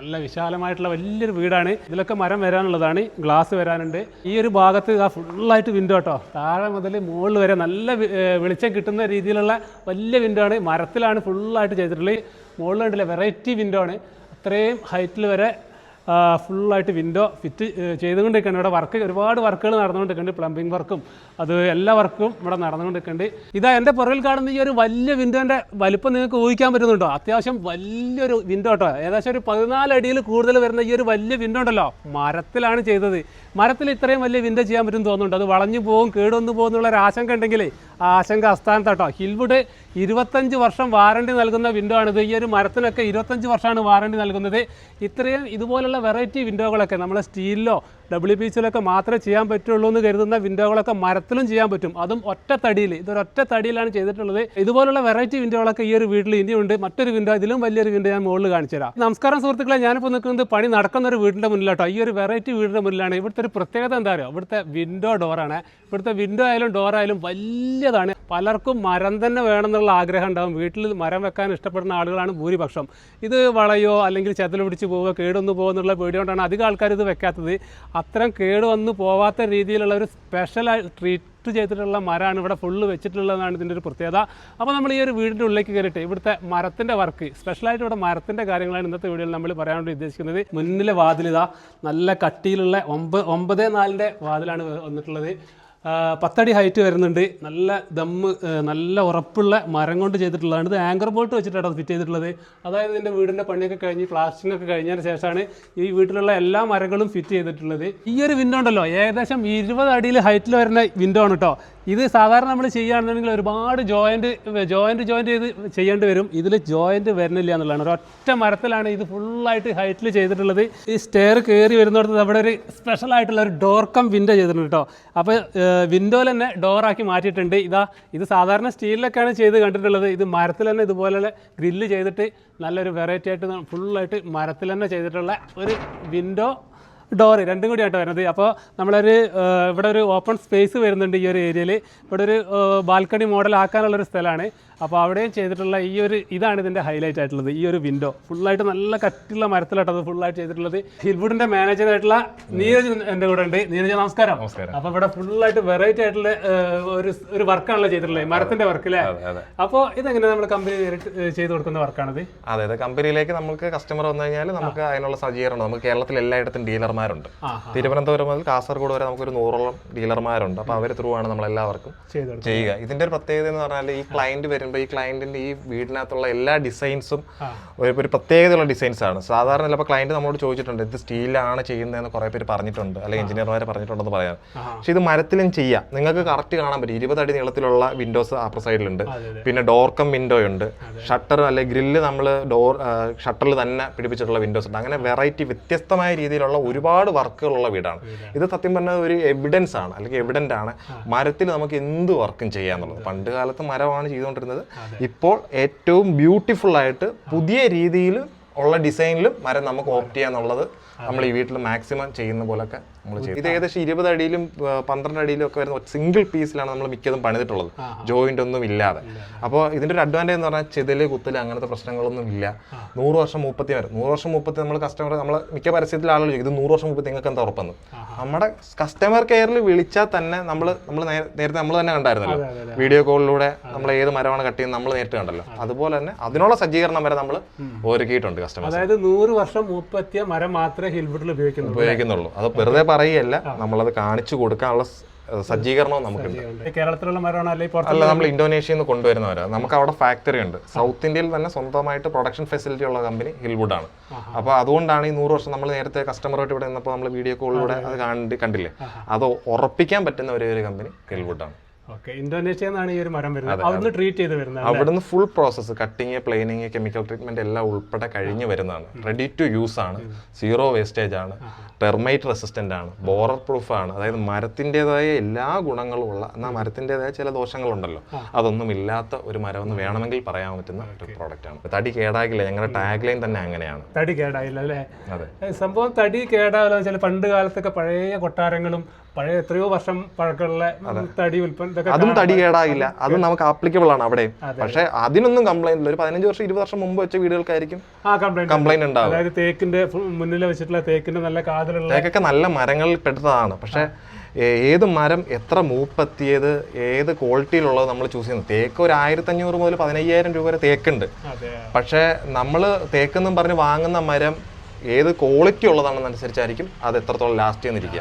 നല്ല വിശാലമായിട്ടുള്ള വലിയൊരു വീടാണ്. ഇതിലൊക്കെ മരം വരാനുള്ളതാണ്, ഗ്ലാസ് വരാനുണ്ട്. ഈ ഒരു ഭാഗത്ത് ഫുള്ളായിട്ട് വിൻഡോ കേട്ടോ, താഴെ മുതൽ മുകളിൽ വരെ നല്ല വെളിച്ചം കിട്ടുന്ന രീതിയിലുള്ള വലിയ വിൻഡോ ആണ്. മരത്തിലാണ് ഫുള്ളായിട്ട് ചെയ്തിട്ടുള്ളത്. മുകളിൽ കണ്ടില്ലേ വെറൈറ്റി വിൻഡോ ആണ്, അത്രയും ഹൈറ്റിൽ വരെ ഫുള്ളായിട്ട് വിൻഡോ ഫിറ്റ് ചെയ്തുകൊണ്ടിരിക്കുന്നുണ്ട്. ഇവിടെ ഒരുപാട് വർക്കുകൾ നടന്നുകൊണ്ടിരിക്കുന്നുണ്ട്. പ്ലംബിംഗ് വർക്കും അത് എല്ലാ വർക്കും ഇവിടെ നടന്നുകൊണ്ടിരിക്കുന്നുണ്ട്. ഇതാ എൻ്റെ പുറകിൽ കാണുന്ന ഈ ഒരു വലിയ വിൻഡോൻ്റെ വലിപ്പം നിങ്ങൾക്ക് ഊഹിക്കാൻ പറ്റുന്നുണ്ടോ? അത്യാവശ്യം വലിയൊരു വിൻഡോ കേട്ടോ, ഏകദേശം ഒരു 14 അടിയിൽ കൂടുതൽ വരുന്ന ഈ ഒരു വലിയ വിൻഡോ ഉണ്ടല്ലോ, മരത്തിലാണ് ചെയ്തത്. മരത്തിൽ ഇത്രയും വലിയ വിൻഡോ ചെയ്യാൻ പറ്റും തോന്നുന്നുണ്ട്. അത് വളഞ്ഞു പോകും, കേടുവന്നു പോകുന്നുള്ളൊരു ആശങ്ക ഉണ്ടെങ്കിൽ ആ ആശങ്ക അസ്ഥാനത്താട്ടോ. ഹിൽവുഡ് 25 വർഷം വാറണ്ടി നൽകുന്ന വിൻഡോ ആണിത്. ഈ ഒരു മരത്തിനൊക്കെ 25 വർഷമാണ് വാറണ്ടി നൽകുന്നത്. ഇത്രയും ഇതുപോലുള്ള വെറൈറ്റി വിൻഡോകളൊക്കെ നമ്മൾ സ്റ്റീലിലോ WPCയിലൊക്കെ മാത്രമേ ചെയ്യാൻ പറ്റുള്ളൂ എന്ന് കരുതുന്ന വിൻഡോകളൊക്കെ മരത്തിലും ചെയ്യാൻ പറ്റും, അതും ഒറ്റ തടിയിൽ. ഇതൊരൊറ്റ തടിയിലാണ് ചെയ്തിട്ടുള്ളത്. ഇതുപോലുള്ള വെറൈറ്റി വിൻഡോകളൊക്കെ ഈ ഒരു വീട്ടിൽ ഇനിയുണ്ട്. മറ്റൊരു വിൻഡോ, ഇതിലും വലിയൊരു വിൻഡോ ഞാൻ മുകളിൽ കാണിച്ചു തരാം. നമസ്കാരം സുഹൃത്തുക്കളെ, ഞാനിപ്പോൾ നിൽക്കുന്നത് പണി നടക്കുന്ന ഒരു വീടിൻ്റെ മുന്നിലാട്ടോ. ഈ ഒരു വെറൈറ്റി വീടിൻ്റെ മുന്നിലാണ്. ഇവിടുത്തെ ഒരു പ്രത്യേകത എന്താ പറയുക, ഇവിടുത്തെ വിൻഡോ ഡോറാണ്. ഇവിടുത്തെ വിൻഡോ ആയാലും ഡോറായാലും വലിയതാണ്. പലർക്കും മരം തന്നെ വേണമെന്നുള്ള ആഗ്രഹം ഉണ്ടാകും. വീട്ടിൽ മരം വെക്കാൻ ഇഷ്ടപ്പെടുന്ന ആളുകളാണ് ഭൂരിപക്ഷം. ഇത് വളയോ അല്ലെങ്കിൽ ചെതൽ പിടിച്ച് പോവുക, കേടൊന്നു പോകുന്നുള്ള പേടി കൊണ്ടാണ് അധികം ആൾക്കാർ ഇത് വെക്കാത്തത്. അത്തരം കേടുവന്ന് പോവാത്ത രീതിയിലുള്ള ഒരു സ്പെഷ്യൽ ട്രീറ്റ് ചെയ്തിട്ടുള്ള മരമാണ് ഇവിടെ ഫുള്ള് വെച്ചിട്ടുള്ളതാണ് ഇതിൻ്റെ ഒരു പ്രത്യേകത. അപ്പോൾ നമ്മൾ ഈ ഒരു വീടിൻ്റെ ഉള്ളിലേക്ക് കയറിയിട്ട് ഇവിടുത്തെ മരത്തിൻ്റെ വർക്ക്, സ്പെഷ്യലായിട്ട് ഇവിടെ മരത്തിൻ്റെ കാര്യങ്ങളാണ് ഇന്നത്തെ വീഡിയോയിൽ നമ്മൾ പറയാൻ വേണ്ടി ഉദ്ദേശിക്കുന്നത്. മുന്നിലെ വാതിലിതാ നല്ല കട്ടിയിലുള്ള 9x4 വാതിലാണ് വന്നിട്ടുള്ളത്. 10 അടി ഹൈറ്റ് വരുന്നുണ്ട്. നല്ല ദമ്മ്, നല്ല ഉറപ്പുള്ള മരം കൊണ്ട് ചെയ്തിട്ടുള്ളതാണ്. ഇത് ആങ്കർ ബോൾട്ട് വെച്ചിട്ടാണ് ഫിറ്റ് ചെയ്തിട്ടുള്ളത്. അതായത് ഇതിൻ്റെ വീടിൻ്റെ പണിയൊക്കെ കഴിഞ്ഞ് പ്ലാസ്റ്റിംഗ് ഒക്കെ കഴിഞ്ഞതിന് ശേഷമാണ് ഈ വീട്ടിലുള്ള എല്ലാ മരങ്ങളും ഫിറ്റ് ചെയ്തിട്ടുള്ളത്. ഈ ഒരു വിൻഡോ ഉണ്ടല്ലോ, ഏകദേശം 20 അടിയിൽ ഹൈറ്റിൽ വരുന്ന വിൻഡോ ആണ് കേട്ടോ. ഇത് സാധാരണ നമ്മൾ ചെയ്യുകയാണെന്നുണ്ടെങ്കിൽ ഒരുപാട് ജോയിൻറ്റ് ചെയ്ത് ചെയ്യേണ്ടി വരും. ഇതിൽ ജോയിൻറ്റ് വരുന്നില്ല എന്നുള്ളതാണ്. ഒരൊറ്റ മരത്തിലാണ് ഇത് ഫുള്ളായിട്ട് ഹൈറ്റിൽ ചെയ്തിട്ടുള്ളത്. ഈ സ്റ്റെയർ കയറി വരുന്നിടത്ത് അവിടെ ഒരു സ്പെഷ്യലായിട്ടുള്ള ഒരു ഡോർ കം വിൻഡോ ചെയ്തിട്ടുണ്ട് കേട്ടോ. അപ്പോൾ വിൻഡോയിൽ തന്നെ ഡോറാക്കി മാറ്റിയിട്ടുണ്ട്. ഇത് സാധാരണ സ്റ്റീലിലൊക്കെയാണ് ചെയ്ത് കണ്ടിട്ടുള്ളത്. ഇത് മരത്തിൽ തന്നെ ഇതുപോലെ ഗ്രില്ല് ചെയ്തിട്ട് നല്ലൊരു വെറൈറ്റി ആയിട്ട് ഫുള്ളായിട്ട് മരത്തിൽ തന്നെ ചെയ്തിട്ടുള്ള ഒരു വിൻഡോ ഡോറ് രണ്ടും കൂടിയായിട്ട് വരുന്നത്. അപ്പോൾ നമ്മളൊരു ഇവിടെ ഒരു ഓപ്പൺ സ്പേസ് വരുന്നുണ്ട് ഈ ഒരു ഏരിയയിൽ. ഇവിടെ ഒരു ബാൽക്കണി മോഡൽ ആക്കാനുള്ളൊരു സ്ഥലമാണ്. അപ്പോൾ അവിടെയും ചെയ്തിട്ടുള്ള ഇതാണ് ഇതിൻ്റെ ഹൈലൈറ്റ് ആയിട്ടുള്ളത്. ഈ ഒരു വിൻഡോ ഫുള്ളായിട്ട് നല്ല കട്ടിയുള്ള മരത്തിലായിട്ടത് ഫുള്ളായിട്ട് ചെയ്തിട്ടുള്ളത്. ഹിൽവുഡിൻ്റെ മാനേജറായിട്ടുള്ള നീരജ് എൻ്റെ കൂടെ ഉണ്ട്. നീരജ് നമസ്കാരം. അപ്പോൾ ഇവിടെ ഫുള്ളായിട്ട് വെറൈറ്റി ആയിട്ടുള്ള ഒരു വർക്കാണല്ലോ ചെയ്തിട്ടുള്ളത്, മരത്തിൻ്റെ വർക്ക് അല്ലേ? അപ്പോൾ ഇതെങ്ങനെ നമ്മൾ കമ്പനി ചെയ്ത് കൊടുക്കുന്ന വർക്കാണത്? അതെ, കമ്പനിയിലേക്ക് നമുക്ക് കസ്റ്റമർ വന്നു കഴിഞ്ഞാൽ നമുക്ക് അതിനുള്ള സജ്ജീകരണം, നമുക്ക് കേരളത്തിൽ എല്ലായിടത്തും ഡീലർമാരുണ്ട്. തിരുവനന്തപുരം മുതൽ കാസർഗോഡ് വരെ നമുക്കൊരു 100ഓളം ഡീലർമാരുണ്ട്. അപ്പോൾ അവർ ത്രൂ ആണ് നമ്മളെല്ലാവർക്കും ചെയ്യുക. ഇതിൻ്റെ ഒരു പ്രത്യേകത എന്ന് പറഞ്ഞാൽ ഈ ക്ലയൻറ്റ് വരുമ്പോൾ ഈ ക്ലയന്റിന്റെ ഈ വീടിനകത്തുള്ള എല്ലാ ഡിസൈൻസും ഒരു പ്രത്യേകതയുള്ള ഡിസൈൻസ് ആണ്. സാധാരണ ചിലപ്പോൾ ക്ലയന്റ് നമ്മളോട് ചോദിച്ചിട്ടുണ്ട് ഇത് സ്റ്റീലാണ് ചെയ്യുന്നതെന്ന് കുറെ പേര് പറഞ്ഞിട്ടുണ്ട്, അല്ലെങ്കിൽ എഞ്ചിനീയർമാരെ പറഞ്ഞിട്ടുണ്ടെന്ന് പറയാം. പക്ഷെ ഇത് മരത്തിലും ചെയ്യാം. നിങ്ങൾക്ക് കറക്റ്റ് കാണാൻ പറ്റും. 20 അടി നീളത്തിലുള്ള വിൻഡോസ് അപ്പർ സൈഡിലുണ്ട്. പിന്നെ ഡോർക്കം വിൻഡോ ഉണ്ട്, ഷട്ടർ അല്ലെങ്കിൽ ഗ്രില്ല് നമ്മൾ ഷട്ടറിൽ തന്നെ പിടിപ്പിച്ചിട്ടുള്ള വിൻഡോസ് ഉണ്ട്. അങ്ങനെ വെറൈറ്റി വ്യത്യസ്തമായ രീതിയിലുള്ള ഒരുപാട് വർക്കുകളുള്ള വീടാണ് ഇത്. സത്യം പറഞ്ഞാൽ ഒരു എവിഡൻസ് ആണ്, അല്ലെങ്കിൽ എവിഡന്റ് ആണ്. മരത്തിൽ നമുക്ക് എന്ത് വർക്കും ചെയ്യാന്നുള്ളത്. പണ്ട് കാലത്ത് മരമാണ് ചെയ്തുകൊണ്ടിരുന്നത്. ഇപ്പോൾ ഏറ്റവും ബ്യൂട്ടിഫുൾ ആയിട്ട് പുതിയ രീതിയിൽ ഉള്ള ഡിസൈനിലും മരം നമുക്ക് ഓപ്റ്റ് ചെയ്യാന്നുള്ളത് നമ്മൾ ഈ വീട്ടിൽ മാക്സിമം ചെയ്യുന്ന പോലൊക്കെ നമ്മൾ ചെയ്യും. ഇത് ഏകദേശം 20 അടിയിലും 12 അടിയിലും ഒക്കെ വരുന്ന സിംഗിൾ പീസിലാണ് നമ്മൾ മിക്കതും പണിതിട്ടുള്ളത്, ജോയിന്റ് ഒന്നും ഇല്ലാതെ. അപ്പോൾ ഇതിന്റെ ഒരു അഡ്വാൻറ്റേജ് എന്ന് പറഞ്ഞാൽ ചെതല് കുത്തല് അങ്ങനത്തെ പ്രശ്നങ്ങളൊന്നും ഇല്ല. 100 വർഷം 30 വരെ 100 വർഷം 30 നമ്മൾ കസ്റ്റമർ, നമ്മൾ മിക്ക പരസ്യത്തിൽ ആളുകൾ ചോദിക്കും ഇത് 100 വർഷം 30 നിങ്ങൾക്ക് എന്താ ഉറപ്പെന്ന്. നമ്മുടെ കസ്റ്റമർ കെയറിൽ വിളിച്ചാൽ തന്നെ നമ്മൾ നേരത്തെ നമ്മൾ തന്നെ കണ്ടായിരുന്നല്ലോ, വീഡിയോ കോളിലൂടെ നമ്മൾ ഏത് മരമാണ് കട്ട് ചെയ്യുന്നത് നമ്മൾ നേരിട്ട് കണ്ടല്ലോ. അതുപോലെ തന്നെ അതിനുള്ള സജ്ജീകരണം വരെ നമ്മൾ ഒരുക്കിയിട്ടുണ്ട് കസ്റ്റമർ. അതായത് 100 വർഷം 30 മരം മാത്രമേ ഹിൽവുഡിൽ ഉപയോഗിക്കുന്നുള്ളൂ. അത് വെറുതെ പറയല്ല, നമ്മളത് കാണിച്ചു കൊടുക്കാനുള്ള സജ്ജീകരണവും നമുക്കുണ്ട്. കേരളത്തിലുള്ള മരമാണ് അല്ല, നമ്മൾ ഇന്തോനേഷ്യയിൽ നിന്ന് കൊണ്ടുവരുന്നവരാണ്. നമുക്ക് അവിടെ ഫാക്ടറി ഉണ്ട്. സൗത്ത് ഇന്ത്യയിൽ തന്നെ സ്വന്തമായിട്ട് പ്രൊഡക്ഷൻ ഫെസിലിറ്റി ഉള്ള കമ്പനി ഹിൽവുഡ് ആണ്. അപ്പോൾ അതുകൊണ്ടാണ് ഈ 100 വർഷം നമ്മൾ നേരത്തെ കസ്റ്റമറുമായിട്ട് ഇവിടെ നിന്നപ്പോൾ നമ്മൾ വീഡിയോ കോളിലൂടെ അത് കണ്ടില്ലേ, അത് ഉറപ്പിക്കാൻ പറ്റുന്ന ഒരേ ഒരു കമ്പനി ഹിൽവുഡ് ആണ്. അവിടുന്ന് full process cutting, planing, chemical treatment എല്ലാം ഉൾപ്പെടെ കഴിഞ്ഞ് വരുന്നതാണ്. റെഡി ടു യൂസ് ആണ്, സീറോ വേസ്റ്റേജ് ആണ്, ടെർമൈറ്റ് റെസിസ്റ്റന്റ് ആണ്, ബോറർ പ്രൂഫ് ആണ്. അതായത് മരത്തിൻ്റെതായ എല്ലാ ഗുണങ്ങളും ഉള്ള, എന്നാൽ മരത്തിൻ്റെതായ ചില ദോഷങ്ങളുണ്ടല്ലോ, അതൊന്നും ഇല്ലാത്ത ഒരു മരം എന്ന് വേണമെങ്കിൽ പറയാൻ പറ്റുന്ന ഒരു പ്രോഡക്റ്റ് ആണ്. തടി കേടാകില്ല, ഞങ്ങളുടെ ടാഗ് ലൈൻ തന്നെ അങ്ങനെയാണ്. തടി കേടായില്ല അല്ലേ? അതെ. സംഭവം തടി കേടാവില്ല. പണ്ട് കാലത്തൊക്കെ പഴയ കൊട്ടാരങ്ങളും പഴയ എത്രയോ വർഷം പഴക്കമുള്ള തടി ഉൽപ്പന്നം, അതും തടി കേടാകില്ല, അതും നമുക്ക് ആപ്ലിക്കബിൾ ആണ് അവിടെ. പക്ഷെ അതിനൊന്നും കംപ്ലൈന്റ് ഇല്ല. ഒരു 15 വർഷം 20 വർഷം മുമ്പ് വെച്ച വീടുകൾക്കായിരിക്കും കംപ്ലൈന്റ് ഉണ്ടാവും. അതായത് തേക്കിന്റെ മുന്നിൽ വെച്ചിട്ടുള്ള തേക്കിന്റെ നല്ല കാതലുള്ള തേക്കൊക്കെ നല്ല മരങ്ങളിൽ പെട്ടതാണ്. പക്ഷെ ഏത് മരം എത്ര മൂപ്പെത്തിയത് ഏത് ക്വാളിറ്റിയിലുള്ളത് നമ്മൾ ചൂസ് ചെയ്യുന്നത്. തേക്ക് ഒരു 1500 മുതൽ 15000 രൂപ വരെ തേക്കുണ്ട്. പക്ഷെ നമ്മൾ തേക്കെന്നും പറഞ്ഞ് വാങ്ങുന്ന മരം ഏത് ക്വാളിറ്റി ഉള്ളതാണെന്നനുസരിച്ചായിരിക്കും അത് എത്രത്തോളം ലാസ്റ്റ് ചെയ്യുന്നിരിക്കുക.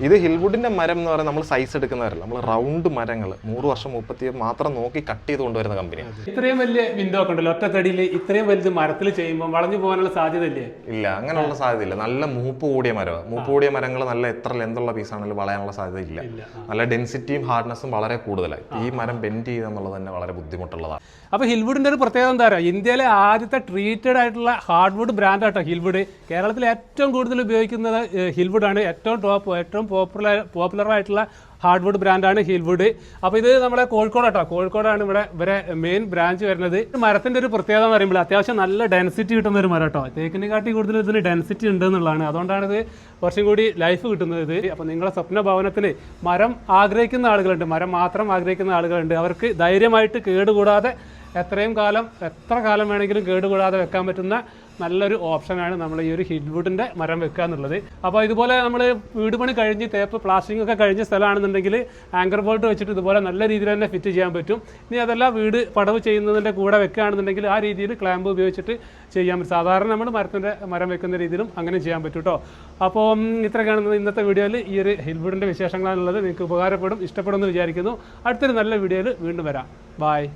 ഇത് ഹിൽവുഡിന്റെ മരം എന്ന് പറയുന്നത് നമ്മൾ സൈസ് എടുക്കുന്നവരല്ല, നമ്മൾ റൗണ്ട് മരങ്ങൾ 100 വർഷം 30 മാത്രം നോക്കി കട്ട് ചെയ്ത് കൊണ്ടുവരുന്ന കമ്പനിയാണ്. ഇത്രയും വലിയ വിൻഡോ ഒക്കെ ഉണ്ടല്ലോ ഒറ്റത്തടിയിൽ, ഇത്രയും വലുത് മരത്തിൽ ചെയ്യുമ്പോൾ വളഞ്ഞു പോകാനുള്ള സാധ്യത ഇല്ലേ? ഇല്ല, അങ്ങനെയുള്ള സാധ്യതയില്ല. നല്ല മൂപ്പ് കൂടിയ മരമാണ്. മൂപ്പ് കൂടിയ മരങ്ങൾ നല്ല എത്ര ലെന്തുള്ള പീസാണെങ്കിലും വളയാനുള്ള സാധ്യത ഇല്ല. നല്ല ഡെൻസിറ്റിയും ഹാർഡ്നെസ്സും വളരെ കൂടുതലായി. ഈ മരം ബെൻഡ് ചെയ്യുക എന്നുള്ളത് തന്നെ വളരെ ബുദ്ധിമുട്ടുള്ളതാണ്. അപ്പോൾ ഹിൽവുഡിന്റെ ഒരു പ്രത്യേകത എന്താ പറയുക, ഇന്ത്യയിലെ ആദ്യത്തെ ട്രീറ്റഡ് ആയിട്ടുള്ള ഹാർഡ്വുഡ് ബ്രാൻഡ് ആട്ടോ ഹിൽവുഡ്. കേരളത്തിൽ ഏറ്റവും കൂടുതൽ ഉപയോഗിക്കുന്നത് ഹിൽവുഡാണ്. ഏറ്റവും പോപ്പുലർ ആയിട്ടുള്ള ഹാർഡ്വുഡ് ബ്രാൻഡാണ് ഹിൽവുഡ്. അപ്പോൾ ഇത് നമ്മുടെ കോഴിക്കോടാട്ടോ, കോഴിക്കോടാണ് ഇവരെ മെയിൻ ബ്രാഞ്ച് വരുന്നത്. മരത്തിൻ്റെ ഒരു പ്രത്യേകത എന്ന് പറയുമ്പോൾ അത്യാവശ്യം നല്ല ഡെൻസിറ്റി കിട്ടുന്ന ഒരു മരം കേട്ടോ. തേക്കിനെ കാട്ടി കൂടുതൽ ഇതിന് ഡെൻസിറ്റി ഉണ്ട് എന്നുള്ളതാണ്. അതുകൊണ്ടാണ് ഇത് കുറച്ചും കൂടി ലൈഫ് കിട്ടുന്നത് ഇത്. അപ്പോൾ നിങ്ങളെ സ്വപ്ന ഭവനത്തിൽ മരം ആഗ്രഹിക്കുന്ന ആളുകളുണ്ട്, മരം മാത്രം ആഗ്രഹിക്കുന്ന ആളുകളുണ്ട്. അവർക്ക് ധൈര്യമായിട്ട് കേടുകൂടാതെ എത്ര കാലം വേണമെങ്കിലും കേടുകൂടാതെ വെക്കാൻ പറ്റുന്ന നല്ലൊരു ഓപ്ഷനാണ് നമ്മൾ ഈ ഒരു ഹിൽവുഡിൻ്റെ മരം വെക്കുക എന്നുള്ളത്. അപ്പോൾ ഇതുപോലെ നമ്മൾ വീട് പണി കഴിഞ്ഞ് തേപ്പ് പ്ലാസ്റ്റിംഗ് ഒക്കെ കഴിഞ്ഞ സ്ഥലമാണെന്നുണ്ടെങ്കിൽ ആങ്കർ ബോൾട്ട് വെച്ചിട്ട് ഇതുപോലെ നല്ല രീതിയിൽ തന്നെ ഫിറ്റ് ചെയ്യാൻ പറ്റും. ഇനി അതല്ല വീട് പടവ് ചെയ്യുന്നതിൻ്റെ കൂടെ വെക്കുകയാണെന്നുണ്ടെങ്കിൽ ആ രീതിയിൽ ക്ലാമ്പ് ഉപയോഗിച്ചിട്ട് ചെയ്യാൻ പറ്റും. സാധാരണ നമ്മൾ മരം വെക്കുന്ന രീതിയിലും അങ്ങനെ ചെയ്യാൻ പറ്റും കേട്ടോ. അപ്പോൾ ഇത്രയൊക്കെയാണ് ഇന്നത്തെ വീഡിയോയിൽ ഈ ഒരു ഹിൽവുഡിൻ്റെ വിശേഷങ്ങളാണുള്ളത്. നിങ്ങൾക്ക് ഉപകാരപ്പെടും, ഇഷ്ടപ്പെടുമെന്ന് വിചാരിക്കുന്നു. അടുത്തൊരു നല്ല വീഡിയോയിൽ വീണ്ടും വരാം. ബായ്.